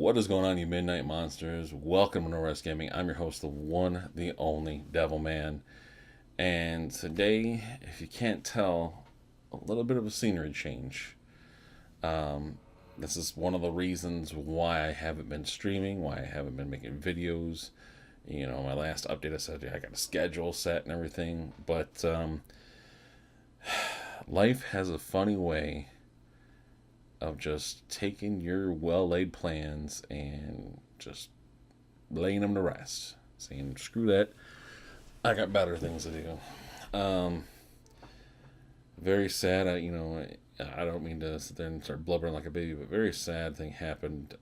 What is going on, you Midnight Monsters? Welcome to No Rest Gaming. I'm your host, the one, the only Devil Man. And today, if you can't tell, a little bit of a scenery change. Um, this is one of the reasons why I haven't been streaming, why I haven't been making videos. My last update I said I got a schedule set and everything. But life has a funny way of just taking your well laid plans and just laying them to rest. Saying, screw that, I got better things to do. Very sad. I don't mean to sit there and start blubbering like a baby, but very sad thing happened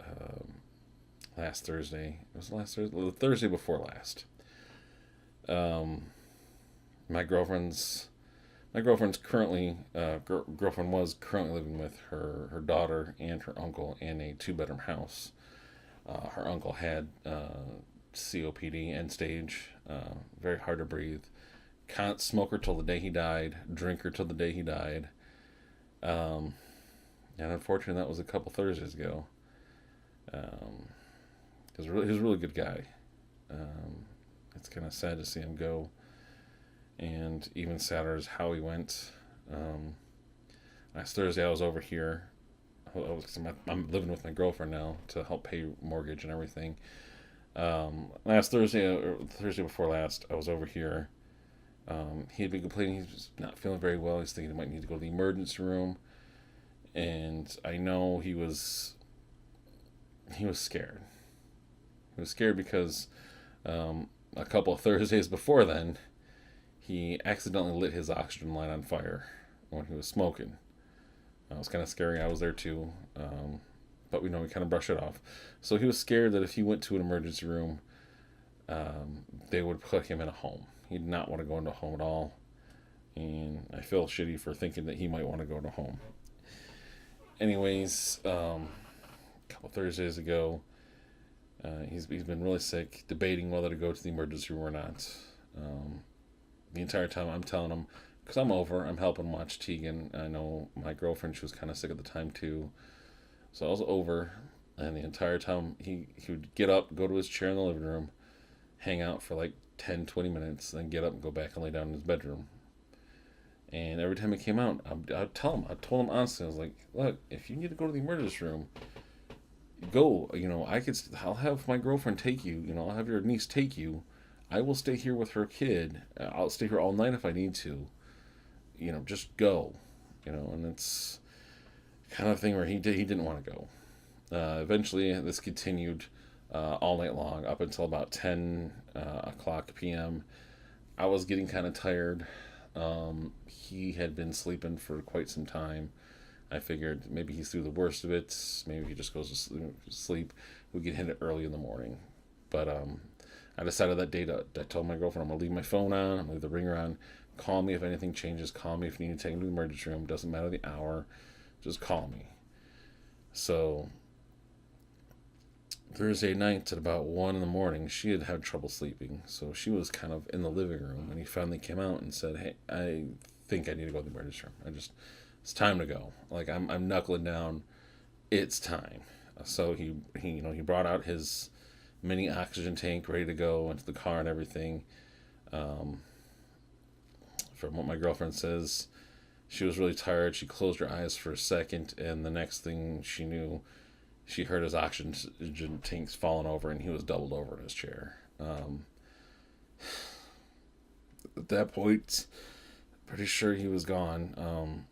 last Thursday. It was last Thursday, the Thursday before last. Um, my girlfriend's currently girlfriend was currently living with her daughter and her uncle in a 2-bedroom house. Her uncle had COPD, end stage, very hard to breathe. Can't smoker till the day he died, drinker till the day he died. And unfortunately, that was a couple Thursdays ago. He was a really good guy. It's kind of sad to see him go. And even sadder is how he went. Last Thursday, I was over here. I'm living with my girlfriend now to help pay mortgage and everything. Last Thursday, or Thursday before last, I was over here. He had been complaining he was not feeling very well. He's thinking he might need to go to the emergency room. And I know he was scared. He was scared because a couple of Thursdays before then, he accidentally lit his oxygen line on fire when he was smoking. It was kind of scary. I was there too. But we kind of brushed it off. So he was scared that if he went to an emergency room, they would put him in a home. He did not want to go into a home at all. And I feel shitty for thinking that he might want to go to a home. Anyways, a couple Thursdays ago, he's been really sick, debating whether to go to the emergency room or not. The entire time I'm telling him, because I'm helping watch Tegan. I know my girlfriend, she was kind of sick at the time too. So I was over, and the entire time he would get up, go to his chair in the living room, hang out for like 10, 20 minutes, then get up and go back and lay down in his bedroom. And every time he came out, I'd tell him, I told him honestly, I was like, look, if you need to go to the emergency room, go. I'll have my girlfriend take you. I'll have your niece take you. I will stay here with her kid. I'll stay here all night if I need to. Just go. And it's kind of thing where he didn't want to go. Eventually, this continued all night long up until about 10 o'clock p.m. I was getting kind of tired. He had been sleeping for quite some time. I figured maybe he's through the worst of it. Maybe he just goes to sleep. We could hit it early in the morning. But I decided that day I told my girlfriend I'm going to leave my phone on. I'm going to leave the ringer on. Call me if anything changes. Call me if you need to take him to the emergency room. Doesn't matter the hour. Just call me. So Thursday night at about 1 in the morning, she had trouble sleeping. So she was kind of in the living room. And he finally came out and said, hey, I think I need to go to the emergency room. It's time to go. Like, I'm knuckling down. It's time. So he brought out his mini oxygen tank ready to go into the car and everything. From what my girlfriend says, she was really tired. She closed her eyes for a second, and the next thing she knew, she heard his oxygen tanks falling over, and he was doubled over in his chair. At that point, pretty sure he was gone.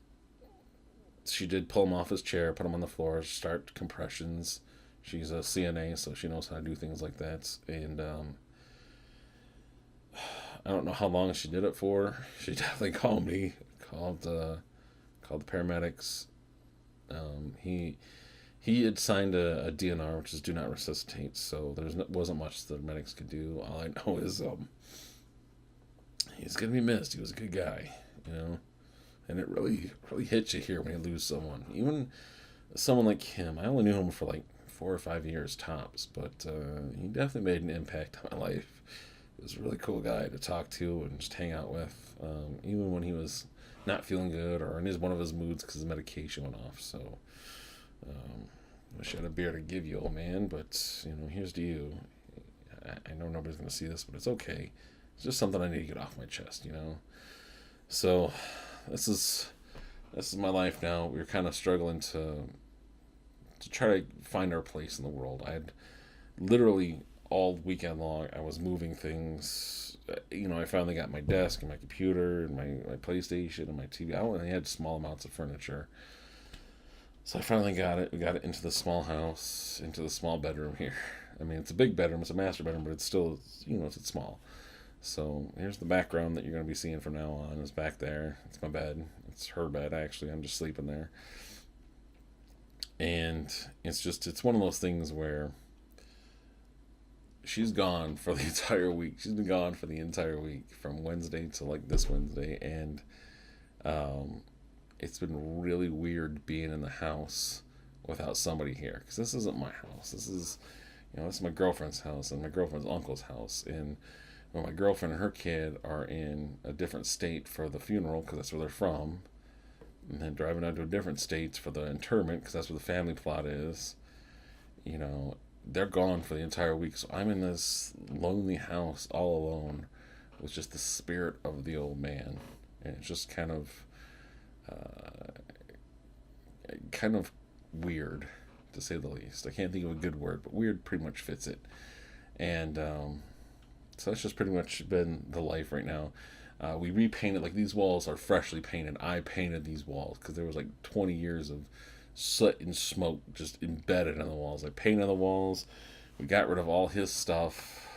She did pull him off his chair, put him on the floor, start compressions. She's a CNA, so she knows how to do things like that. And I don't know how long she did it for. She definitely called me, called the paramedics. He had signed a DNR, which is do not resuscitate. So wasn't much the medics could do. All I know is he's gonna be missed. He was a good guy, and it really hits you here when you lose someone. Even someone like him, I only knew him for like 4 or 5 years tops, but he definitely made an impact on my life. He was a really cool guy to talk to and just hang out with, even when he was not feeling good or in one of his moods because his medication went off. So Wish I had a beer to give you, old man, but here's to you. I know nobody's gonna see this, but it's okay. It's just something I need to get off my chest. So this is my life now. We were kind of struggling to try to find our place in the world. I had literally all weekend long I was moving things. I finally got my desk and my computer and my PlayStation and my TV. I only had small amounts of furniture. So I finally got it. We got it into the small house, into the small bedroom here. I mean, it's a big bedroom. It's a master bedroom, but it's still, it's small. So here's the background that you're going to be seeing from now on. Is back there. It's my bed. It's her bed, actually. I'm just sleeping there. And it's one of those things where she's gone for the entire week. She's been gone for the entire week from Wednesday to like this Wednesday. And it's been really weird being in the house without somebody here. Because this isn't my house. This is my girlfriend's house and my girlfriend's uncle's house. And my girlfriend and her kid are in a different state for the funeral because that's where they're from. And then driving out to a different states for the interment because that's where the family plot is. They're gone for the entire week. So I'm in this lonely house all alone with just the spirit of the old man. And it's just kind of weird, to say the least. I can't think of a good word, but weird pretty much fits it. And so that's just pretty much been the life right now. We repainted, like these walls are freshly painted. I painted these walls because there was like 20 years of soot and smoke just embedded in the walls. I painted the walls. We got rid of all his stuff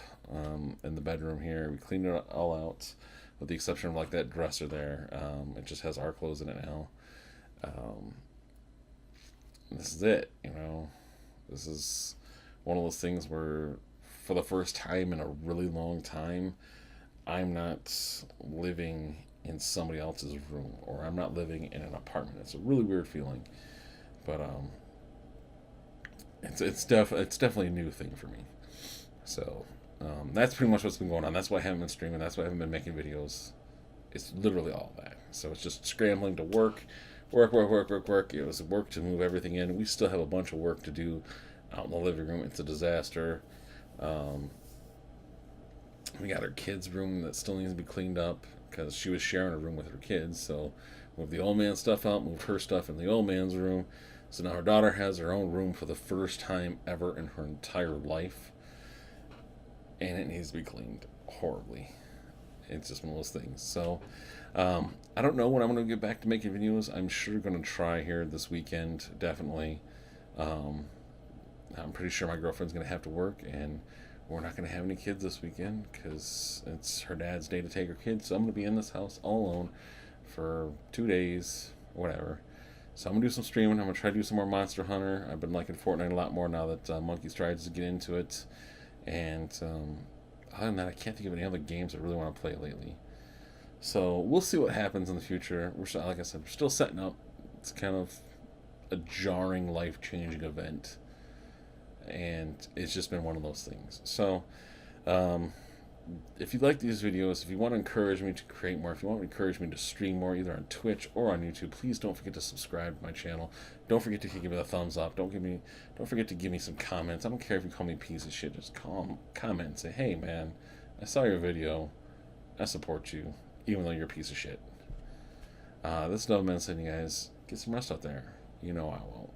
in the bedroom here. We cleaned it all out with the exception of like that dresser there. It just has our clothes in it now. This is it. This is one of those things where for the first time in a really long time, I'm not living in somebody else's room, or I'm not living in an apartment. It's a really weird feeling, but it's definitely a new thing for me. So that's pretty much what's been going on. That's why I haven't been streaming. That's why I haven't been making videos. It's literally all that. So it's just scrambling to work. It was work to move everything in. We still have a bunch of work to do out in the living room. It's a disaster. We got her kids' room that still needs to be cleaned up because she was sharing a room with her kids. So moved the old man's stuff out, moved her stuff in the old man's room. So now her daughter has her own room for the first time ever in her entire life. And it needs to be cleaned horribly. It's just one of those things. So I don't know when I'm going to get back to making videos. I'm sure going to try here this weekend, definitely. I'm pretty sure my girlfriend's going to have to work, and we're not going to have any kids this weekend because it's her dad's day to take her kids. So I'm going to be in this house all alone for 2 days, whatever. So I'm going to do some streaming. I'm going to try to do some more Monster Hunter. I've been liking Fortnite a lot more now that Monkey's tried to get into it. And other than that, I can't think of any other games I really want to play lately. So we'll see what happens in the future. We're still, like I said, we're still setting up. It's kind of a jarring, life-changing event. And it's just been one of those things. So if you like these videos, if you want to encourage me to create more, if you want to encourage me to stream more, either on Twitch or on YouTube, please don't forget to subscribe to my channel. Don't forget to give me the thumbs up. Don't forget to give me some comments. I don't care if you call me a piece of shit. Just comment and say, hey man, I saw your video. I support you, even though you're a piece of shit. This is Noah Man saying, you guys, get some rest out there. I won't.